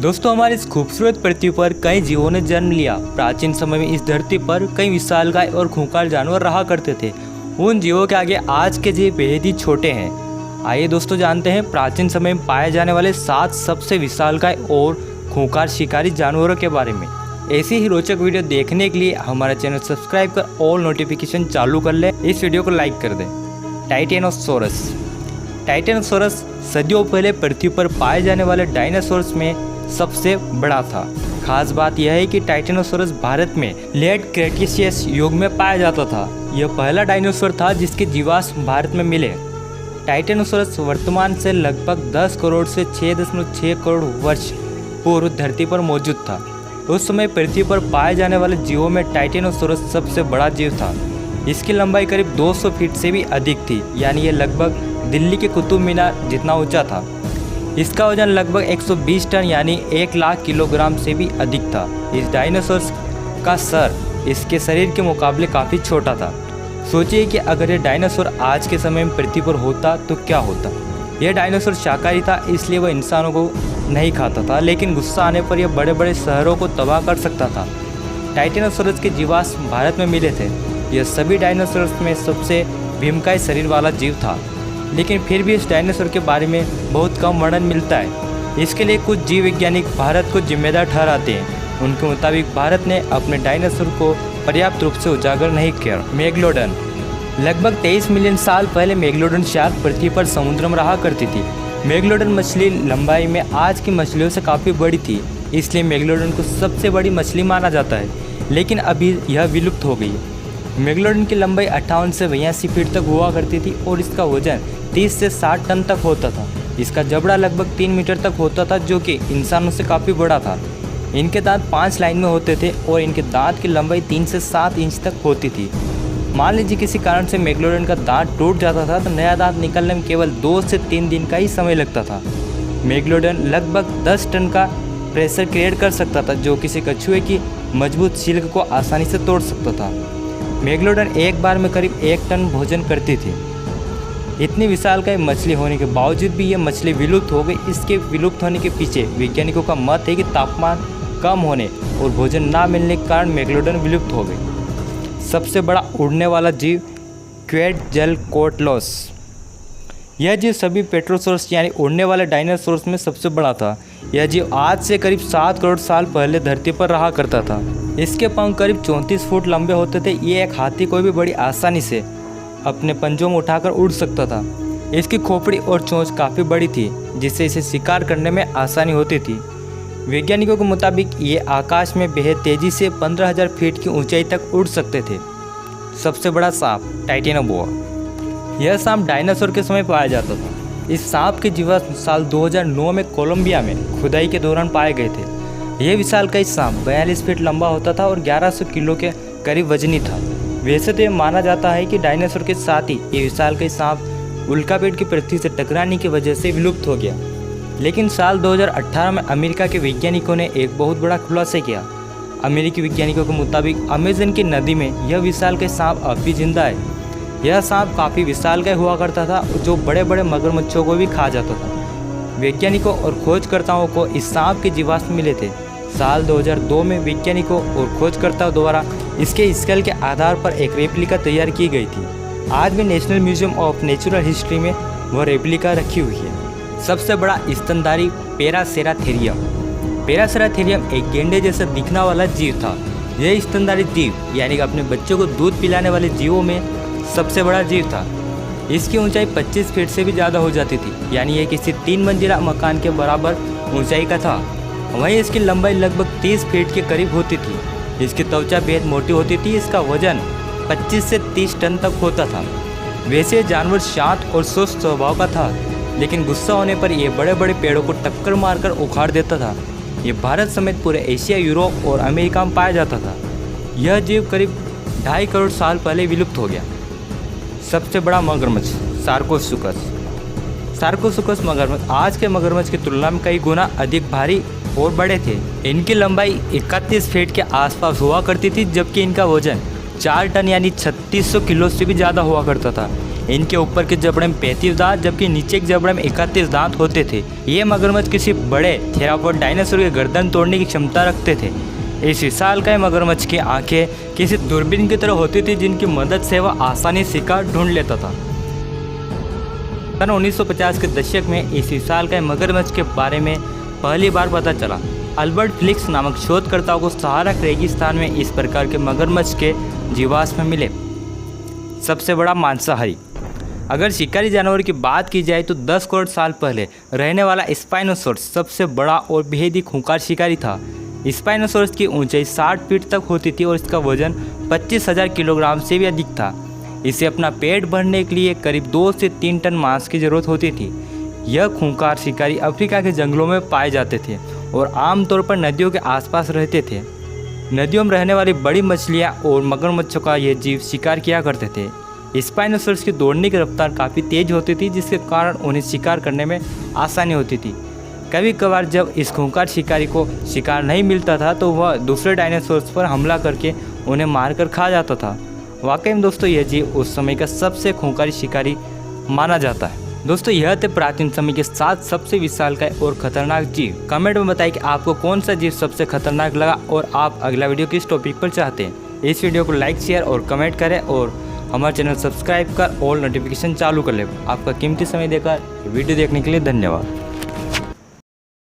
दोस्तों, हमारी इस खूबसूरत पृथ्वी पर कई जीवों ने जन्म लिया। प्राचीन समय में इस धरती पर कई विशालकाय और खूंखार जानवर रहा करते थे। उन जीवों के आगे आज के जीव बेहद ही छोटे हैं। आइए दोस्तों, जानते हैं प्राचीन समय में पाए जाने वाले 7 सबसे विशालकाय और खूंखार शिकारी जानवरों के बारे में। ऐसी ही रोचक वीडियो देखने के लिए हमारा चैनल सब्सक्राइब कर ऑल नोटिफिकेशन चालू कर लें। इस वीडियो को लाइक कर दें। टाइटेनोसोरस। टाइटेनोसोरस सदियों पहले पृथ्वी पर पाए जाने वाले डायनासोरस में सबसे बड़ा था। खास बात यह है कि टाइटेनोसोरस भारत में लेट क्रेटेशियस युग में पाया जाता था। यह पहला डायनासोर था जिसके जीवाश्म भारत में मिले। टाइटेनोसोरस वर्तमान से लगभग 10 करोड़ से 6.6 करोड़ वर्ष पूर्व धरती पर मौजूद था। उस समय पृथ्वी पर पाए जाने वाले जीवों में टाइटेनोसोरस सबसे बड़ा जीव था। इसकी लंबाई करीब 200 फीट से भी अधिक थी, यानी यह लगभग दिल्ली के कुतुब मीनार जितना ऊंचा था। इसका वजन लगभग 120 टन यानी 1 लाख किलोग्राम से भी अधिक था। इस डायनासोर का सर इसके शरीर के मुकाबले काफ़ी छोटा था। सोचिए कि अगर यह डायनासोर आज के समय में पृथ्वी पर होता तो क्या होता। यह डायनासोर शाकाहारी था, इसलिए वह इंसानों को नहीं खाता था, लेकिन गुस्सा आने पर यह बड़े बड़े शहरों को तबाह कर सकता था। टाइटेनोसोरस के जीवाश्म भारत में मिले थे। यह सभी डायनासोरस में सबसे भीमकाय शरीर वाला जीव था, लेकिन फिर भी इस डायनासोर के बारे में बहुत कम वर्णन मिलता है। इसके लिए कुछ जीव वैज्ञानिक भारत को जिम्मेदार ठहराते हैं। उनके मुताबिक भारत ने अपने डायनासोर को पर्याप्त रूप से उजागर नहीं किया। मेगलोडन। लगभग 23 मिलियन साल पहले मेगलोडन शार्क पृथ्वी पर समुद्र में रहा करती थी। मेगलोडन मछली लंबाई में आज की मछलियों से काफ़ी बड़ी थी, इसलिए मेगलोडन को सबसे बड़ी मछली माना जाता है, लेकिन अभी यह विलुप्त हो गई। मेगलोडन की लंबाई 58 से 82 फीट तक हुआ करती थी और इसका वजन 30 से 60 टन तक होता था। इसका जबड़ा लगभग 3 मीटर तक होता था, जो कि इंसानों से काफ़ी बड़ा था। इनके दांत 5 लाइन में होते थे और इनके दांत की लंबाई 3 से 7 इंच तक होती थी। मान लीजिए किसी कारण से मेगलोडन का दांत टूट जाता था तो नया दांत निकलने में केवल 2 से 3 दिन का ही समय लगता था। मेगलोडन लगभग 10 टन का प्रेशर क्रिएट कर सकता था, जो किसी कछुए की मजबूत छिलक को आसानी से तोड़ सकता था। मेगलोडन एक बार में करीब 1 टन भोजन करती थी। इतनी विशालकाय मछली होने के बावजूद भी यह मछली विलुप्त हो गई। इसके विलुप्त होने के पीछे वैज्ञानिकों का मत है कि तापमान कम होने और भोजन ना मिलने के कारण मेगलोडन विलुप्त हो गई। सबसे बड़ा उड़ने वाला जीव क्वेटज़लकोट्लोस। यह जीव सभी पेट्रोसोरस यानी उड़ने वाले डायनासोरस में सबसे बड़ा था। यह जीव आज से करीब 7 करोड़ साल पहले धरती पर रहा करता था। इसके पंख करीब 34 फुट लंबे होते थे। ये एक हाथी को भी बड़ी आसानी से अपने पंजों में उठाकर उड़ सकता था। इसकी खोपड़ी और चोंच काफ़ी बड़ी थी, जिससे इसे शिकार करने में आसानी होती थी। वैज्ञानिकों के मुताबिक ये आकाश में बेहद तेज़ी से 15,000 फीट की ऊंचाई तक उड़ सकते थे। सबसे बड़ा सांप टाइटेनोबोआ। यह सांप डायनासोर के समय पाया जाता था। इस सांप के जीवाश्म साल 2009 में कोलंबिया में खुदाई के दौरान पाए गए थे। यह विशालकाय सांप 42 फीट लंबा होता था और 1100 किलो के करीब वजनी था। वैसे तो यह माना जाता है कि डायनासोर के साथ ही ये विशालकाय सांप उल्कापिंड की पृथ्वी से टकराने की वजह से विलुप्त हो गया, लेकिन साल 2018 में अमेरिका के वैज्ञानिकों ने एक बहुत बड़ा खुलासा किया। अमेरिकी वैज्ञानिकों के मुताबिक अमेजन की नदी में यह विशालकाय सांप अब भी जिंदा है। यह सांप काफ़ी विशालकाय हुआ करता था, जो बड़े बड़े मगरमच्छों को भी खा जाता था। वैज्ञानिकों और खोजकर्ताओं को इस सांप के जीवाश्म मिले थे। साल 2002 में वैज्ञानिकों और खोजकर्ताओं द्वारा इसके स्केल के आधार पर एक रेप्लिका तैयार की गई थी। आज भी national museum of natural history में वह रेप्लिका रखी हुई है। सबसे बड़ा स्तनधारी पैरासेराथेरियम। पैरासेराथेरियम एक गेंडे जैसा दिखने वाला जीव था। यह स्तनधारी जीव यानी कि अपने बच्चों को दूध पिलाने वाले जीवों में सबसे बड़ा जीव था। इसकी ऊंचाई 25 फीट से भी ज़्यादा हो जाती थी, यानी यह किसी 3 मंजिला मकान के बराबर ऊंचाई का था। वहीं इसकी लंबाई लगभग 30 फीट के करीब होती थी। इसकी त्वचा बेहद मोटी होती थी। इसका वजन 25 से 30 टन तक होता था। वैसे ये जानवर शांत और सुस्त स्वभाव का था, लेकिन गुस्सा होने पर यह बड़े बड़े पेड़ों को टक्कर मारकर उखाड़ देता था। ये भारत समेत पूरे एशिया, यूरोप और अमेरिका में पाया जाता था। यह जीव करीब 2.5 करोड़ साल पहले विलुप्त हो गया। सबसे बड़ा मगरमच्छ सार्कोसुकस। सार्कोसुकस मगरमच्छ आज के मगरमच्छ की तुलना में कई गुना अधिक भारी और बड़े थे। इनकी लंबाई 31 फीट के आसपास हुआ करती थी, जबकि इनका वजन 4 टन यानी 3600 किलो से भी ज़्यादा हुआ करता था। इनके ऊपर के जबड़े में 35 दांत जबकि नीचे के जबड़े में 31 दांत होते थे। ये मगरमच्छ किसी बड़े थेरापॉड डायनासोर के गर्दन तोड़ने की क्षमता रखते थे। इस विशालकाय मगरमच्छ की आंखें किसी दूरबीन की तरह होती थी जिनकी मदद से वह आसानी शिकार ढूंढ लेता था। सन 1950 के दशक में इस विशालकाय मगरमच्छ के बारे में पहली बार पता चला। अल्बर्ट फ्लिक्स नामक शोधकर्ताओं को सहारा रेगिस्तान में इस प्रकार के मगरमच्छ के जीवाश्म मिले। सबसे बड़ा मांसाहारी। अगर शिकारी जानवर की बात की जाए तो 10 करोड़ साल पहले रहने वाला स्पाइनोसॉरस सबसे बड़ा और बेहद ही खूंखार शिकारी था। स्पाइनोसॉरस की ऊंचाई 60 फीट तक होती थी और इसका वजन 25,000 किलोग्राम से भी अधिक था। इसे अपना पेट भरने के लिए करीब 2 से 3 टन मांस की जरूरत होती थी। यह खूंखार शिकारी अफ्रीका के जंगलों में पाए जाते थे और आमतौर पर नदियों के आसपास रहते थे। नदियों में रहने वाली बड़ी मछलियाँ और मगरमच्छों का ये जीव शिकार किया करते थे। स्पाइनोसॉरस की दौड़ने की रफ्तार काफ़ी तेज होती थी जिसके कारण उन्हें शिकार करने में आसानी होती थी। कभी कभार जब इस खूंखार शिकारी को शिकार नहीं मिलता था तो वह दूसरे डायनासोर्स पर हमला करके उन्हें मारकर खा जाता था। वाकई में दोस्तों यह जीव उस समय का सबसे खूंखार शिकारी माना जाता है। दोस्तों यह थे प्राचीन समय के 7 सबसे विशालकाय और खतरनाक जीव। कमेंट में बताइए कि आपको कौन सा जीव सबसे खतरनाक लगा और आप अगला वीडियो किस टॉपिक पर चाहते हैं। इस वीडियो को लाइक शेयर और कमेंट करें और हमारे चैनल सब्सक्राइब कर ऑल नोटिफिकेशन चालू कर लें। आपका कीमती समय देकर वीडियो देखने के लिए धन्यवाद।